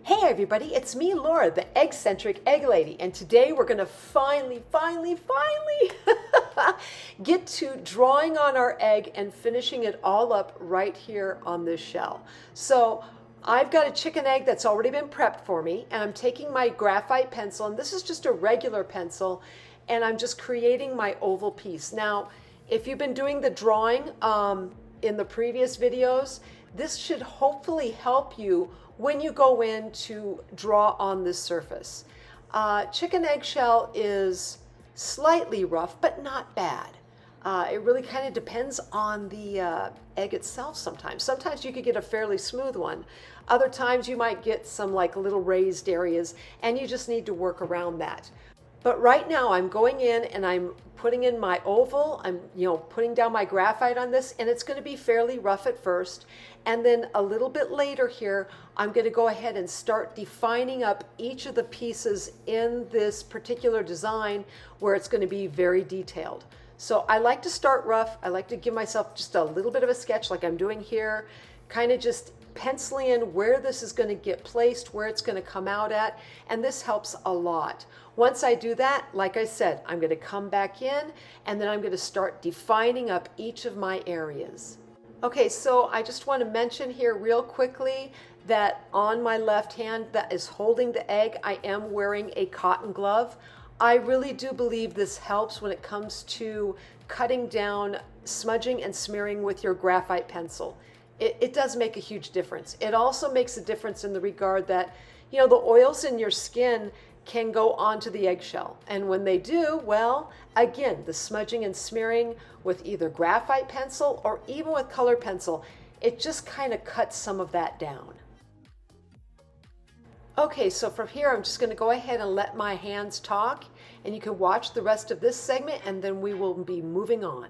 Hey everybody, it's me, Laura, the egg-centric egg lady, and today we're going to finally get to drawing on our egg and finishing it all up right here on this shell. So I've got a chicken egg that's already been prepped for me, and I'm taking my graphite pencil, and this is just a regular pencil, and I'm just creating my oval piece. Now, if you've been doing the drawing in the previous videos, this should hopefully help you when you go in to draw on this surface. Chicken eggshell is slightly rough, but not bad. It really kind of depends on the egg itself sometimes. Sometimes you could get a fairly smooth one. Other times you might get some like little raised areas, and you just need to work around that. But right now I'm going in and I'm putting in my oval. I'm putting down my graphite on this, and it's going to be fairly rough at first. And then a little bit later here, I'm going to go ahead and start defining up each of the pieces in this particular design where it's going to be very detailed. So I like to start rough. I like to give myself just a little bit of a sketch like I'm doing here, kind of just penciling in where this is going to get placed, where it's going to come out at, and this helps a lot. Once I do that, like I said, I'm going to come back in and then I'm going to start defining up each of my areas. Okay, so I just want to mention here real quickly that on my left hand that is holding the egg, I am wearing a cotton glove. I really do believe this helps when it comes to cutting down, smudging and smearing with your graphite pencil. It does make a huge difference. It also makes a difference in the regard that, the oils in your skin can go onto the eggshell. And when they do, well, again, the smudging and smearing with either graphite pencil or even with color pencil, it just kind of cuts some of that down. Okay, so from here, I'm just going to go ahead and let my hands talk, and you can watch the rest of this segment, and then we will be moving on.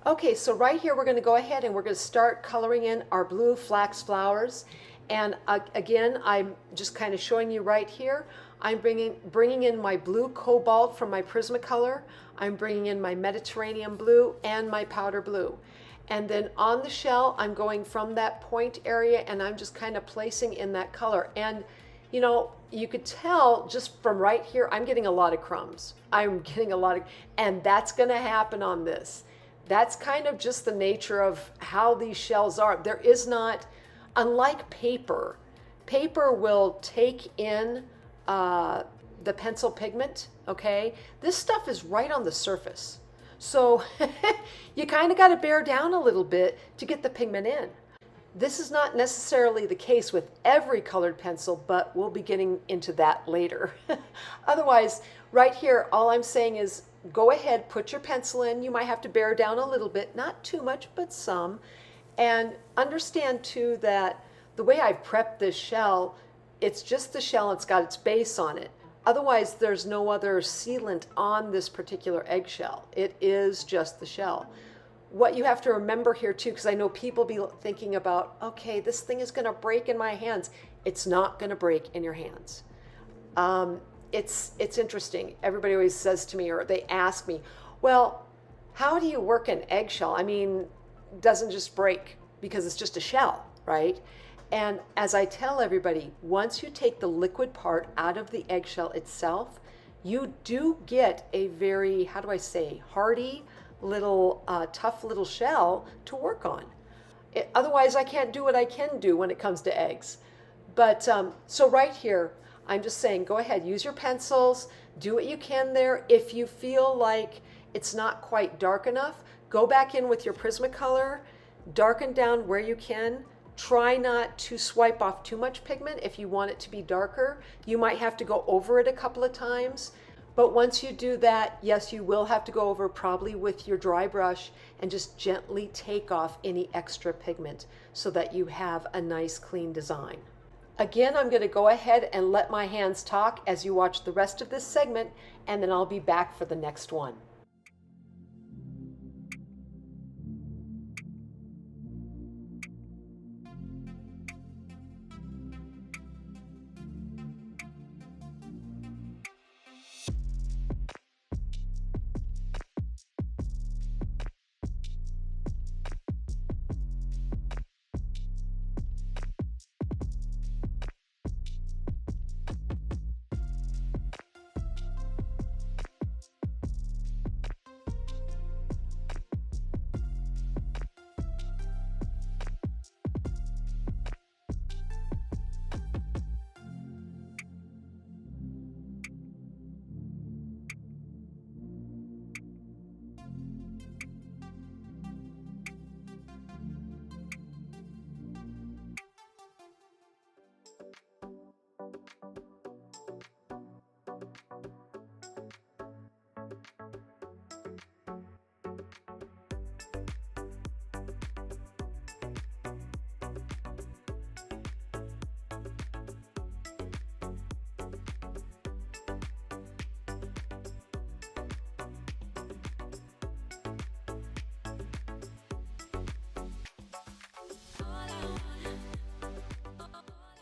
Okay, so right here we're going to go ahead and we're going to start coloring in our blue flax flowers. And again, I'm just kind of showing you right here. I'm bringing in my blue cobalt from my Prismacolor. I'm bringing in my Mediterranean blue and my powder blue. And then on the shell, I'm going from that point area and I'm just kind of placing in that color. And you know, you could tell just from right here, I'm getting a lot of crumbs. I'm getting a lot of, and that's going to happen on this. That's kind of just the nature of how these shells are. There is not, unlike paper, paper will take in the pencil pigment, okay? This stuff is right on the surface. So you kind of got to bear down a little bit to get the pigment in. This is not necessarily the case with every colored pencil, but we'll be getting into that later. Otherwise, right here, all I'm saying is go ahead, put your pencil in. You might have to bear down a little bit, not too much, but some. And understand too that the way I've prepped this shell, it's just the shell, it's got its base on it. Otherwise, there's no other sealant on this particular eggshell. It is just the shell. What you have to remember here too, because I know people be thinking about, okay, this thing is going to break in my hands. It's not going to break in your hands. It's interesting. Everybody always says to me, or they ask me, well, how do you work an eggshell? I mean, it doesn't just break because it's just a shell, right? And as I tell everybody, once you take the liquid part out of the eggshell itself, you do get a very, how do I say, hardy, little tough little shell to work on. Otherwise, I can't do what I can do when it comes to eggs. But so right here, I'm just saying, go ahead, use your pencils, do what you can there. If you feel like it's not quite dark enough, go back in with your Prismacolor, darken down where you can. Try not to swipe off too much pigment if you want it to be darker. You might have to go over it a couple of times. But once you do that, yes, you will have to go over probably with your dry brush and just gently take off any extra pigment so that you have a nice clean design. Again, I'm going to go ahead and let my hands talk as you watch the rest of this segment, and then I'll be back for the next one.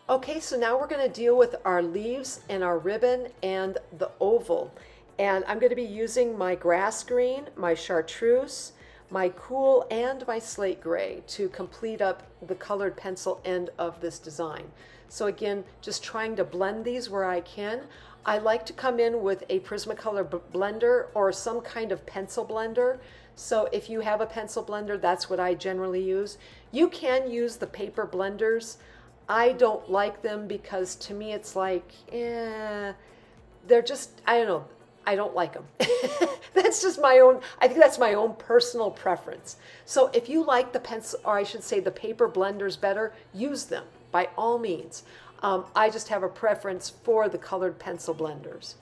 Okay, so now we're going to deal with our leaves and our ribbon and the oval. And I'm going to be using my grass green, my chartreuse, my cool, and my slate gray to complete up the colored pencil end of this design. So again, just trying to blend these where I can. I like to come in with a Prismacolor blender or some kind of pencil blender. So if you have a pencil blender, that's what I generally use. You can use the paper blenders. I don't like them because to me it's like, they're just, I don't know, I don't like them. That's just my own, I think that's my own personal preference. So if you like the pencil, or I should say the paper blenders better, use them by all means. I just have a preference for the colored pencil blenders.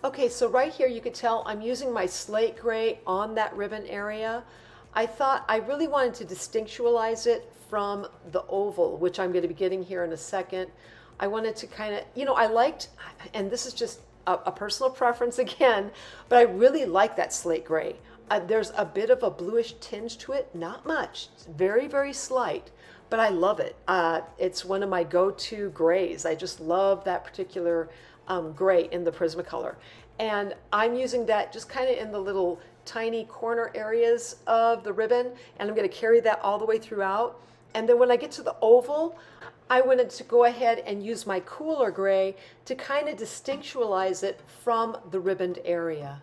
Okay, so right here you could tell I'm using my slate gray on that ribbon area. I thought I really wanted to distinctualize it from the oval, which I'm going to be getting here in a second. I wanted to kind of, I liked, and this is just a personal preference again, but I really like that slate gray. There's a bit of a bluish tinge to it, not much, it's very, very slight, but I love it. It's one of my go-to grays. I just love that particular gray in the Prismacolor. And I'm using that just kind of in the little tiny corner areas of the ribbon, and I'm going to carry that all the way throughout. And then when I get to the oval, I wanted to go ahead and use my cooler gray to kind of distinctualize it from the ribboned area.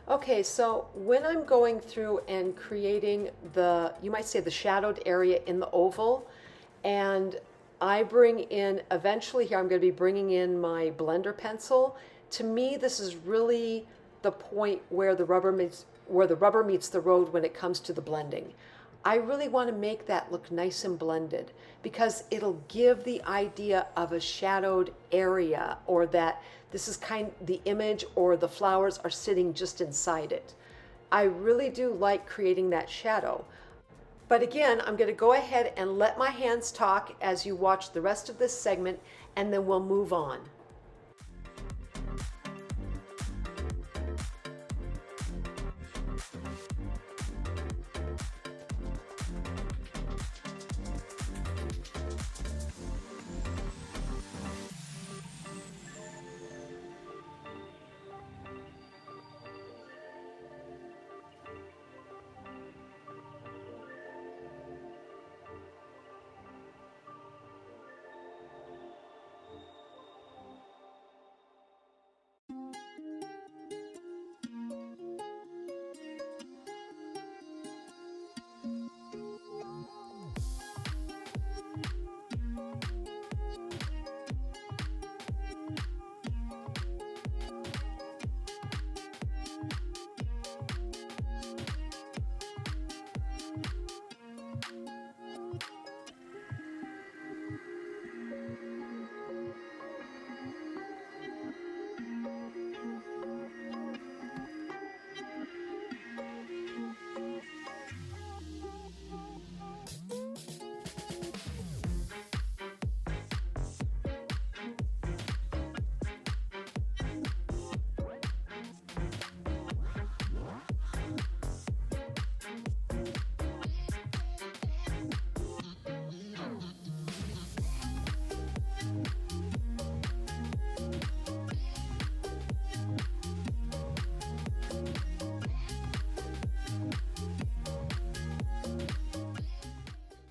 Okay, so when I'm going through and creating you might say the shadowed area in the oval, and I bring in, eventually here I'm going to be bringing in my blender pencil. To me, this is really the point where the rubber meets the road when it comes to the blending. I really want to make that look nice and blended because it'll give the idea of a shadowed area, or that this is the image or the flowers are sitting just inside it. I really do like creating that shadow. But again, I'm going to go ahead and let my hands talk as you watch the rest of this segment, and then we'll move on.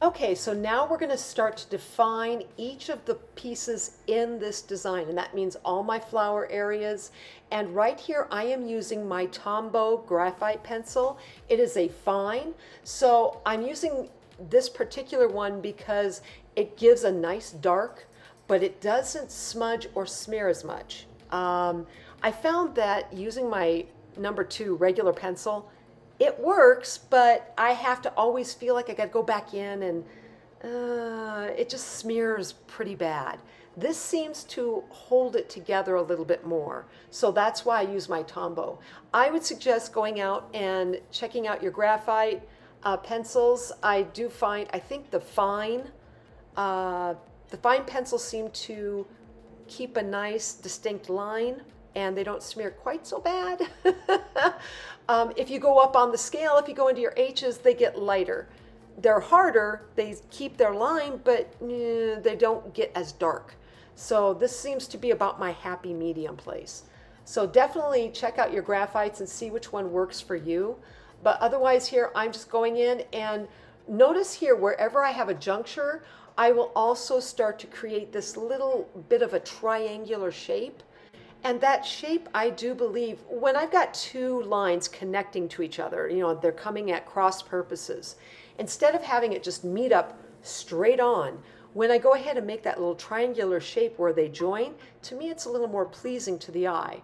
Okay, so now we're going to start to define each of the pieces in this design, and that means all my flower areas. And right here I am using my Tombow graphite pencil. It is a fine, so I'm using this particular one because it gives a nice dark, but it doesn't smudge or smear as much. I found that using my number 2 regular pencil, it works, but I have to always feel like I got to go back in, and it just smears pretty bad. This seems to hold it together a little bit more, so that's why I use my Tombow. I would suggest going out and checking out your graphite pencils. I think the fine pencils seem to keep a nice distinct line, and they don't smear quite so bad. If you go up on the scale, if you go into your H's, they get lighter. They're harder, they keep their line, but they don't get as dark. So this seems to be about my happy medium place. So definitely check out your graphites and see which one works for you. But otherwise here, I'm just going in, and notice here, wherever I have a juncture, I will also start to create this little bit of a triangular shape. And that shape, I do believe, when I've got two lines connecting to each other, they're coming at cross purposes, instead of having it just meet up straight on, when I go ahead and make that little triangular shape where they join, to me it's a little more pleasing to the eye.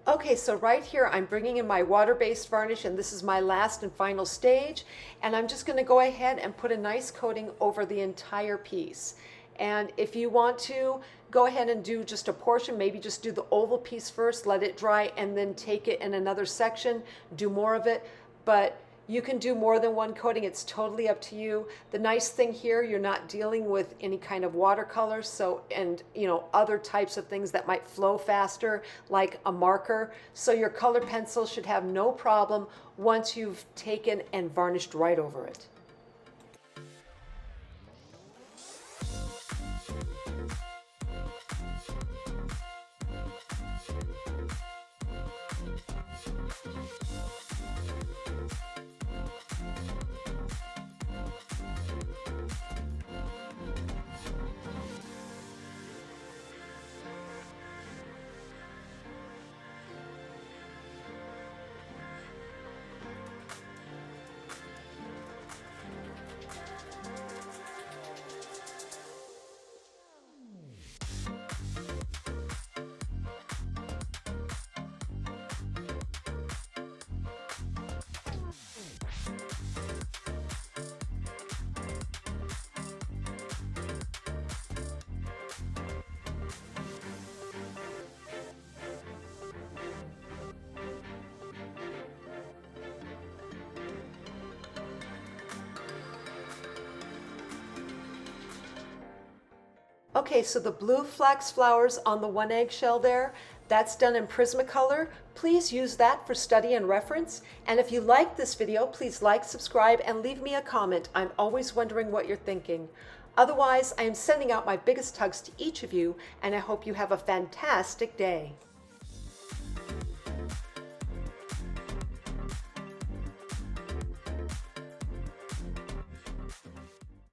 Okay, so right here I'm bringing in my water-based varnish, and this is my last and final stage, and I'm just going to go ahead and put a nice coating over the entire piece. And if you want to go ahead and do just a portion, maybe just do the oval piece first, let it dry, and then take it in another section, do more of it. But you can do more than one coating. It's totally up to you. The nice thing here, you're not dealing with any kind of watercolor, so, and other types of things that might flow faster, like a marker. So your color pencil should have no problem once you've taken and varnished right over it. Okay, so the blue flax flowers on the one eggshell there, that's done in Prismacolor. Please use that for study and reference. And if you like this video, please like, subscribe, and leave me a comment. I'm always wondering what you're thinking. Otherwise, I am sending out my biggest hugs to each of you, and I hope you have a fantastic day.